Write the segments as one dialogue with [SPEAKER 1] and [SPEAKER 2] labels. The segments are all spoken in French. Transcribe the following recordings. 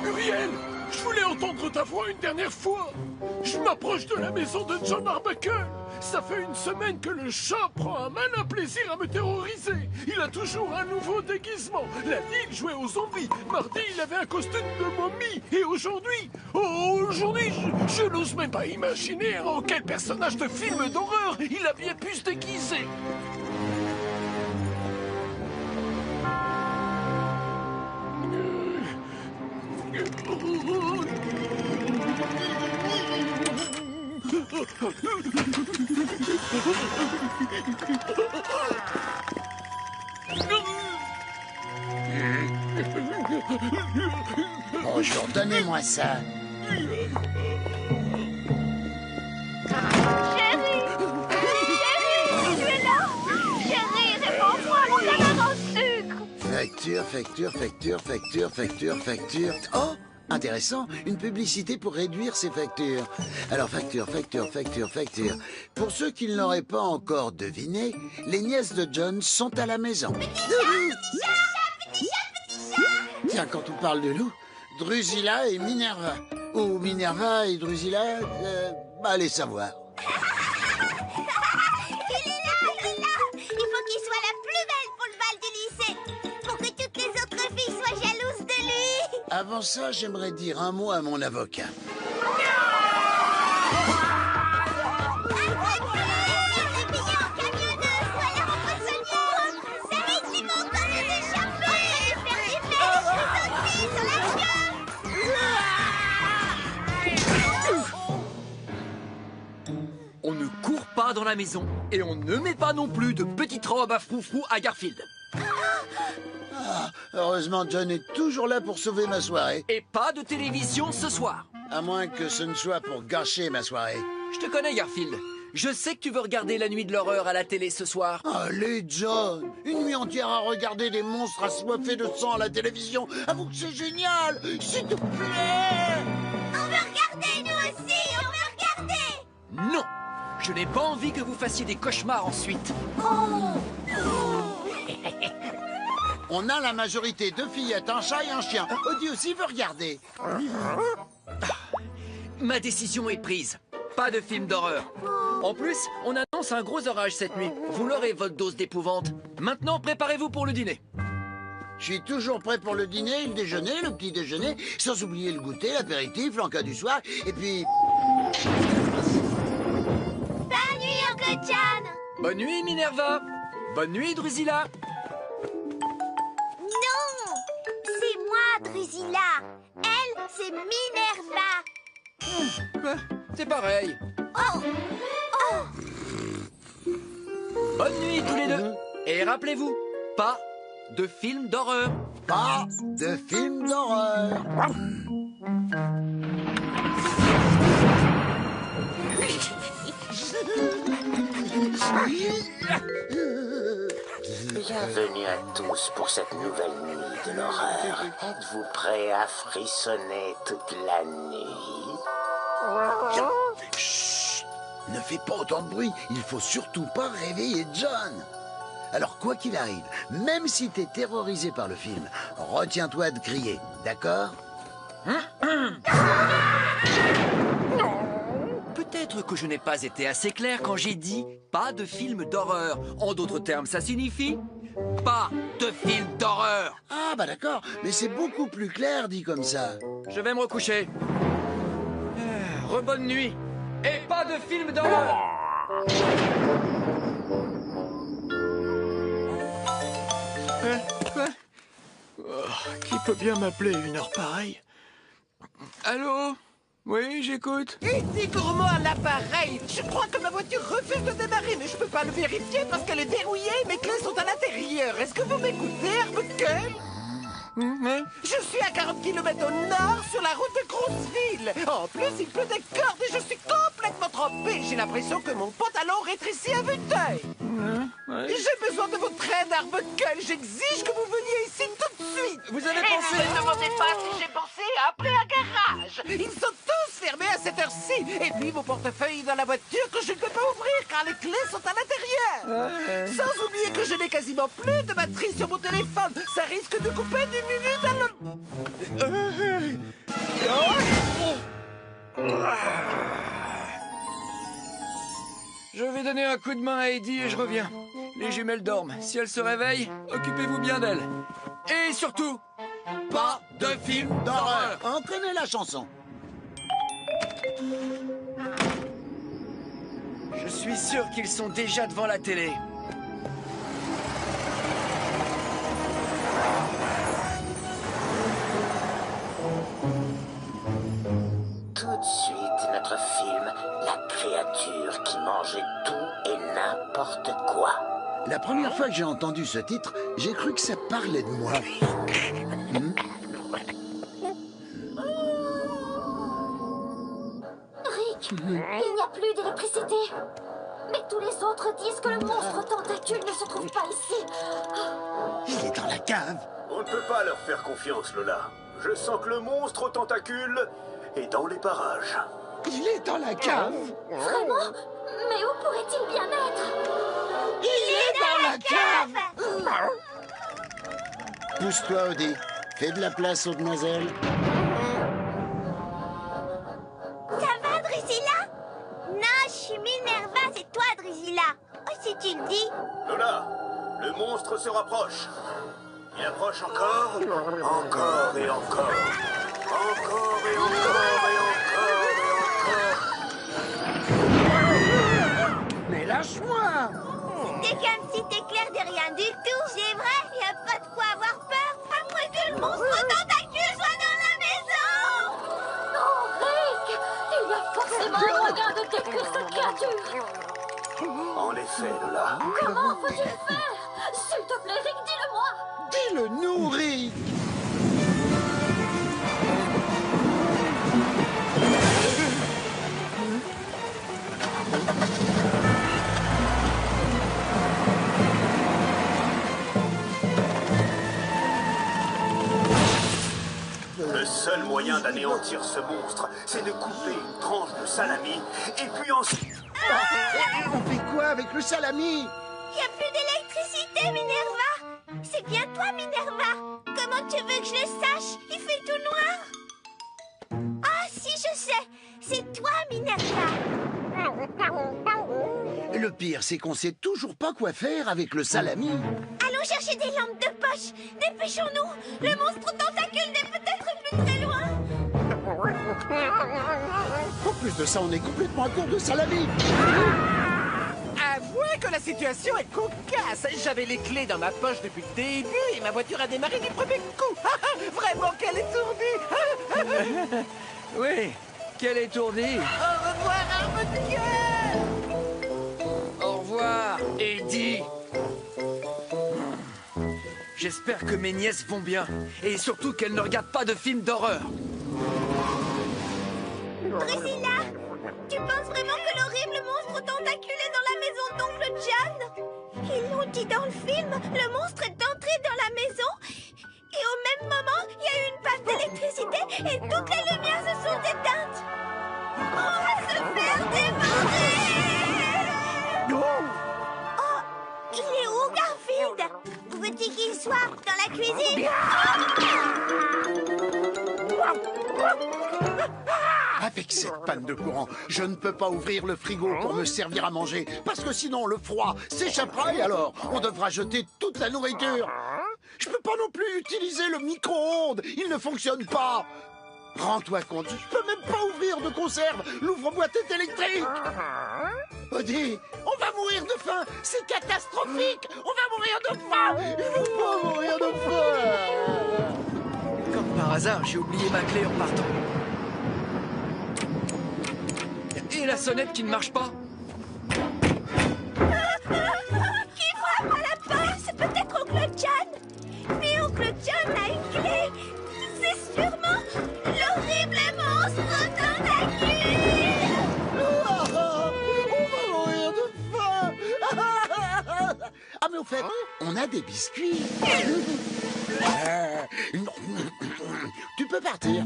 [SPEAKER 1] Uriel, je voulais entendre ta voix une dernière fois. Je m'approche de la maison de John Arbuckle. Ça fait une semaine que le chat prend un malin plaisir à me terroriser. Il a toujours un nouveau déguisement. Lundi, il jouait aux zombies. Mardi, il avait un costume de momie. Et aujourd'hui, je n'ose même pas imaginer en quel personnage de film d'horreur il a bien pu se déguiser.
[SPEAKER 2] Bonjour, donnez-moi ça.
[SPEAKER 3] Chérie, tu es là? Chérie, réponds-moi, mon gamin en sucre.
[SPEAKER 2] Facture. Oh, intéressant, une publicité pour réduire ses factures. Alors facture. Pour ceux qui ne l'auraient pas encore deviné, les nièces de John sont à la maison.
[SPEAKER 3] Petit chat.
[SPEAKER 2] Tiens, quand on parle de loup, Drusilla et Minerva. Ou Minerva et Drusilla, allez savoir.
[SPEAKER 3] Il est là. Il faut qu'il soit la plus belle pour le bal du lycée. Pour que toutes les autres filles soient jalouses de lui.
[SPEAKER 2] Avant ça, j'aimerais dire un mot à mon avocat.
[SPEAKER 4] On ne court pas dans la maison et on ne met pas non plus de petites robes à froufrou à Garfield.
[SPEAKER 2] Ah, heureusement, John est toujours là pour sauver ma soirée.
[SPEAKER 4] Et pas de télévision ce soir.
[SPEAKER 2] À moins que ce ne soit pour gâcher ma soirée.
[SPEAKER 4] Je te connais, Garfield. Je sais que tu veux regarder la nuit de l'horreur à la télé ce soir.
[SPEAKER 2] Allez, John, une nuit entière à regarder des monstres assoiffés de sang à la télévision. Avoue que c'est génial, s'il te plaît.
[SPEAKER 3] On veut regarder, nous aussi, on veut regarder.
[SPEAKER 4] Non, je n'ai pas envie que vous fassiez des cauchemars ensuite.
[SPEAKER 2] On a la majorité, 2 fillettes, un chat et un chien. Odie aussi veut regarder.
[SPEAKER 4] Ma décision est prise. Pas de film d'horreur. En plus, on annonce un gros orage cette nuit. Vous l'aurez, votre dose d'épouvante. Maintenant, préparez-vous pour le dîner.
[SPEAKER 2] Je suis toujours prêt pour le dîner, le déjeuner, le petit déjeuner, sans oublier le goûter, l'apéritif, l'encas du soir, et puis...
[SPEAKER 3] Bonne nuit, Uncle John.
[SPEAKER 4] Bonne nuit, Minerva. Bonne nuit, Drusilla.
[SPEAKER 3] Non, c'est moi, Drusilla. Elle, c'est Minerva.
[SPEAKER 4] C'est pareil.
[SPEAKER 3] Oh.
[SPEAKER 4] Bonne nuit, tous les deux. Et rappelez-vous, pas de film d'horreur.
[SPEAKER 2] Pas de film d'horreur.
[SPEAKER 5] Bienvenue à tous pour cette nouvelle nuit de l'horreur. Êtes-vous prêts à frissonner toute la nuit?
[SPEAKER 2] Chut, ne fais pas autant de bruit, il faut surtout pas réveiller John. Alors quoi qu'il arrive, même si t'es terrorisé par le film, retiens-toi de crier, d'accord?
[SPEAKER 4] Peut-être que je n'ai pas été assez clair quand j'ai dit pas de film d'horreur. En d'autres termes, ça signifie pas de film d'horreur.
[SPEAKER 2] Ah bah d'accord, mais c'est beaucoup plus clair dit comme ça.
[SPEAKER 4] Je vais me recoucher. Rebonne nuit. Et pas de film d'horreur.
[SPEAKER 1] Qui peut bien m'appeler une heure pareille? Allô? Oui, j'écoute.
[SPEAKER 6] Ici Gourmand à l'appareil. Je crois que ma voiture refuse de démarrer, mais je peux pas le vérifier parce qu'elle est verrouillée et mes clés sont à l'intérieur. Est-ce que vous m'écoutez, Arbuckle? Je suis à 40 km au nord sur la route de Grosseville. En plus, il pleut des cordes et je suis complètement trempé. J'ai l'impression que mon pantalon rétrécit à vue d'œil. J'ai besoin de votre aide, Arbuckle. J'exige que vous veniez ici tout de suite.
[SPEAKER 4] Vous avez pensé...
[SPEAKER 6] Ne me demandez pas si j'ai pensé à appeler un garage. Ils sont tous fermés à cette heure-ci. Et puis, mon portefeuille est dans la voiture que je ne peux pas ouvrir car les clés sont à l'intérieur. Sans oublier que je n'ai quasiment plus de batterie sur mon téléphone. Ça risque de couper d'une minute à l'autre.
[SPEAKER 4] Je vais donner un coup de main à Eddie et je reviens. Les jumelles dorment. Si elles se réveillent, occupez-vous bien d'elles. Et surtout, pas de film d'horreur.
[SPEAKER 2] On connaît la chanson.
[SPEAKER 4] Je suis sûr qu'ils sont déjà devant la télé.
[SPEAKER 5] Tout de suite, notre film La créature qui mangeait tout et n'importe quoi.
[SPEAKER 2] La première fois que j'ai entendu ce titre, j'ai cru que ça parlait de moi.
[SPEAKER 7] Rick, il n'y a plus d'électricité. Mais tous les autres disent que le monstre tentacule ne se trouve pas ici.
[SPEAKER 2] Il est dans la cave.
[SPEAKER 8] On ne peut pas leur faire confiance, Lola. Je sens que le monstre aux tentacules est dans les parages.
[SPEAKER 2] Il est dans la cave.
[SPEAKER 7] Vraiment? Mais où pourrait-il bien être?
[SPEAKER 2] Il est dans la cave. Pousse-toi, Odie. Fais de la place aux demoiselles.
[SPEAKER 3] Ça va, Drusilla? Non, je suis Minerva, c'est toi, Drusilla. Oh, si tu le dis.
[SPEAKER 8] Lola, le monstre se rapproche. Il approche encore, encore et encore. Encore et encore et encore et encore.
[SPEAKER 2] Mais lâche-moi.
[SPEAKER 3] C'était qu'un petit éclair de rien du tout. C'est vrai, il n'y a pas de quoi avoir peur. À moins que le monstre tentacule soit dans la maison.
[SPEAKER 7] Non, Rick! Il y a forcément un moyen de détruire cette créature.
[SPEAKER 8] En effet, Lola.
[SPEAKER 7] Comment faut-il faire? S'il te plaît, Rick, dis-le-moi.
[SPEAKER 2] Dis-le nous, Rick.
[SPEAKER 8] Le seul moyen d'anéantir ce monstre, c'est de couper une tranche de salami et puis ensuite...
[SPEAKER 2] Et on fait quoi avec le salami?
[SPEAKER 3] Il n'y a plus d'électricité, Minerva. C'est bien toi, Minerva. Comment tu veux que je le sache? Il fait tout noir. Ah, si, je sais. C'est toi, Minerva.
[SPEAKER 2] Le pire, c'est qu'on sait toujours pas quoi faire avec le salami.
[SPEAKER 3] Allons chercher des lampes de poche. Dépêchons-nous. Le monstre tentacule n'est peut-être plus très loin.
[SPEAKER 2] En plus de ça, on est complètement à court de salami.
[SPEAKER 6] Avouez que la situation est cocasse. J'avais les clés dans ma poche depuis le début et ma voiture a démarré du premier coup. Vraiment, quelle étourdie.
[SPEAKER 4] Oui, quelle étourdie.
[SPEAKER 6] Au revoir, Arbuckle.
[SPEAKER 4] Au revoir, Eddie. J'espère que mes nièces vont bien. Et surtout qu'elles ne regardent pas de films d'horreur.
[SPEAKER 3] Drusilla, tu penses vraiment que l'horrible monstre tentacule est dans la maison d'oncle John? Ils l'ont dit dans le film, le monstre est entré dans la maison et au même moment, il y a eu une panne d'électricité et toutes les lumières se sont éteintes. On va se faire dévorer! Oh, il est où, Garfield? Veux-tu qu'il soit dans la cuisine?
[SPEAKER 2] Avec cette panne de courant, je ne peux pas ouvrir le frigo pour me servir à manger, parce que sinon le froid s'échappera et alors on devra jeter toute la nourriture. Je peux pas non plus utiliser le micro-ondes, il ne fonctionne pas. Rends-toi compte, je peux même pas ouvrir de conserve, l'ouvre-boîte est électrique. Odie, on va mourir de faim, c'est catastrophique, on va mourir de faim, il faut pas mourir de faim.
[SPEAKER 4] Comme par hasard, j'ai oublié ma clé en partant. Et la sonnette qui ne marche pas.
[SPEAKER 3] Qui frappe à la porte? C'est peut-être oncle John. Mais oncle John a une clé.
[SPEAKER 2] voilà des biscuits. Tu peux partir.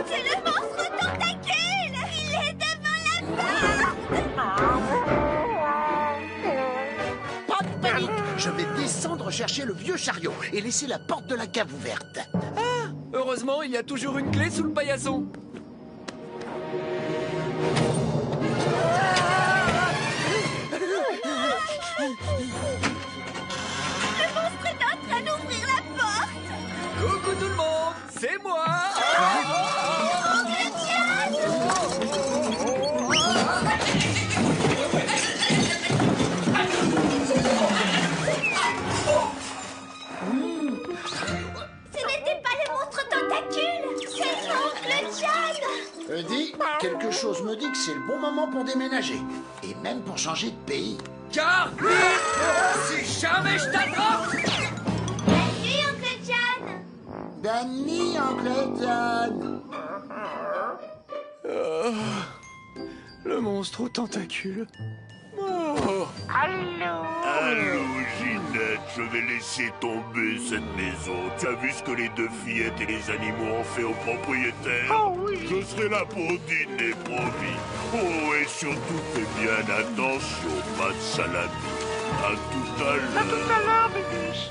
[SPEAKER 3] C'est le monstre tentacule! Il est devant la porte!
[SPEAKER 2] Pas de panique. Je vais descendre chercher le vieux chariot et laisser la porte de la cave ouverte.
[SPEAKER 4] Heureusement, il y a toujours une clé sous le paillasson.
[SPEAKER 3] Le monstre est en train d'ouvrir la porte!
[SPEAKER 4] Coucou tout le monde, c'est moi.
[SPEAKER 3] Ce n'était pas le monstre tentacule! C'est l'oncle John!
[SPEAKER 2] Eddie, quelque chose me dit que c'est le bon moment pour déménager. Et même pour changer de pays.
[SPEAKER 4] Car si jamais je t'attrape.
[SPEAKER 3] Salut, oncle John!
[SPEAKER 2] Bonne nuit, Oncle John.
[SPEAKER 4] Le monstre aux tentacules. Oh.
[SPEAKER 8] Allô, Ginette, je vais laisser tomber cette maison. Tu as vu ce que les deux fillettes et les animaux ont fait au propriétaire? Oh oui. Je serai là pour dîner, promis. Oh, et surtout, fais bien attention, pas de salade. À tout à l'heure.
[SPEAKER 6] À tout à l'heure, Bibiche.